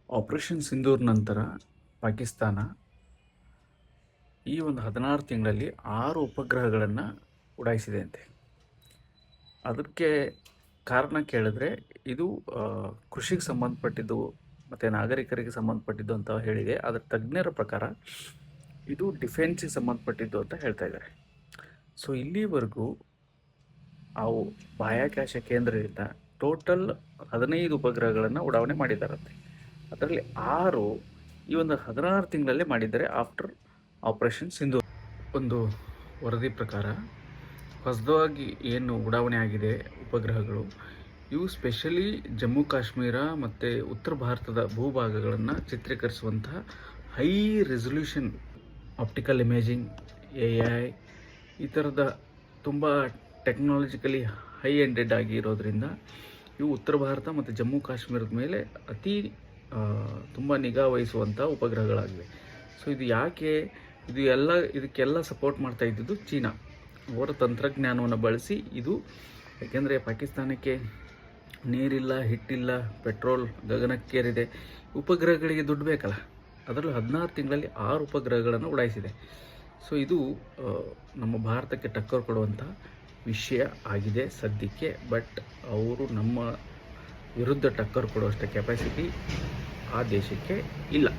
Operation Sindoor ನಂತರ ಪಾಕಿಸ್ತಾನ ಈ ಒಂದು 16 ತಿಂಗಳಲ್ಲಿ 6 ಉಪಗ್ರಹಗಳನ್ನು ಉಡಾಯಿಸಿದೆ ಅಂತೆ. ಅದಕ್ಕೆ ಕಾರಣ ಕೇಳಿದ್ರೆ ಇದು ಕೃಷಿಗೆ ಸಂಬಂಧಪಟ್ಟಿದ್ದು ಮತ್ತು ನಾಗರಿಕರಿಗೆ ಸಂಬಂಧಪಟ್ಟಿದ್ದು ಅಂತ ಹೇಳಿದೆ. ಅದರ ತಜ್ಞರ ಪ್ರಕಾರ ಇದು ಡಿಫೆನ್ಸಿಗೆ ಸಂಬಂಧಪಟ್ಟಿದ್ದು ಅಂತ ಹೇಳ್ತಾ ಇದ್ದಾರೆ. ಸೊ ಇಲ್ಲಿವರೆಗೂ ಅವು ಬಾಹ್ಯಾಕಾಶ ಕೇಂದ್ರದಿಂದ ಟೋಟಲ್ 15 ಉಪಗ್ರಹಗಳನ್ನು ಉಡಾವಣೆ ಮಾಡಿದ್ದಾರಂತೆ. ಅದರಲ್ಲಿ 6 ಈ ಒಂದು 16 ತಿಂಗಳಲ್ಲೇ ಮಾಡಿದ್ದಾರೆ ಆಫ್ಟರ್ ಆಪರೇಷನ್ ಸಿಂಧೂರ್. ಒಂದು ವರದಿ ಪ್ರಕಾರ ಹೊಸದಾಗಿ ಏನು ಉಡಾವಣೆ ಆಗಿದೆ ಉಪಗ್ರಹಗಳು, ಇವು ಸ್ಪೆಷಲಿ ಜಮ್ಮು ಕಾಶ್ಮೀರ ಮತ್ತು ಉತ್ತರ ಭಾರತದ ಭೂಭಾಗಗಳನ್ನು ಚಿತ್ರೀಕರಿಸುವಂತಹ high resolution optical imaging, AI ಈ ಥರದ ತುಂಬ ಟೆಕ್ನಾಲಜಿಕಲಿ ಹೈ ಎಂಡೆಡ್ ಆಗಿ ಇರೋದ್ರಿಂದ ಇವು ಉತ್ತರ ಭಾರತ ಮತ್ತು ಜಮ್ಮು ಕಾಶ್ಮೀರದ ಮೇಲೆ ತುಂಬ ನಿಗಾ ವಹಿಸುವಂಥ ಉಪಗ್ರಹಗಳಾಗಿವೆ. ಸೊ ಇದು ಯಾಕೆ ಇದಕ್ಕೆಲ್ಲ ಸಪೋರ್ಟ್ ಮಾಡ್ತಾ ಇದ್ದಿದ್ದು ಚೀನಾ. ಅವರ ತಂತ್ರಜ್ಞಾನವನ್ನು ಬಳಸಿ ಇದು, ಯಾಕೆಂದರೆ ಪಾಕಿಸ್ತಾನಕ್ಕೆ ನೀರಿಲ್ಲ, ಹಿಟ್ಟಿಲ್ಲ, ಪೆಟ್ರೋಲ್ ಗಗನಕ್ಕೇರಿದೆ, ಉಪಗ್ರಹಗಳಿಗೆ ದುಡ್ಡು ಬೇಕಲ್ಲ. ಅದರಲ್ಲೂ 16 ತಿಂಗಳಲ್ಲಿ 6 ಉಪಗ್ರಹಗಳನ್ನು ಉಡಾಯಿಸಿದೆ. ಸೊ ಇದು ನಮ್ಮ ಭಾರತಕ್ಕೆ ಟಕ್ಕರ್ ಕೊಡುವಂಥ ವಿಷಯ ಆಗಿದೆ ಸದ್ಯಕ್ಕೆ. ಬಟ್ ಅವರು ನಮ್ಮ ವಿರುದ್ಧ ಟಕ್ಕರ್ ಕೊಡುವಷ್ಟು ಕೆಪಾಸಿಟಿ ಆ ದೇಶಕ್ಕೆ ಇಲ್ಲ.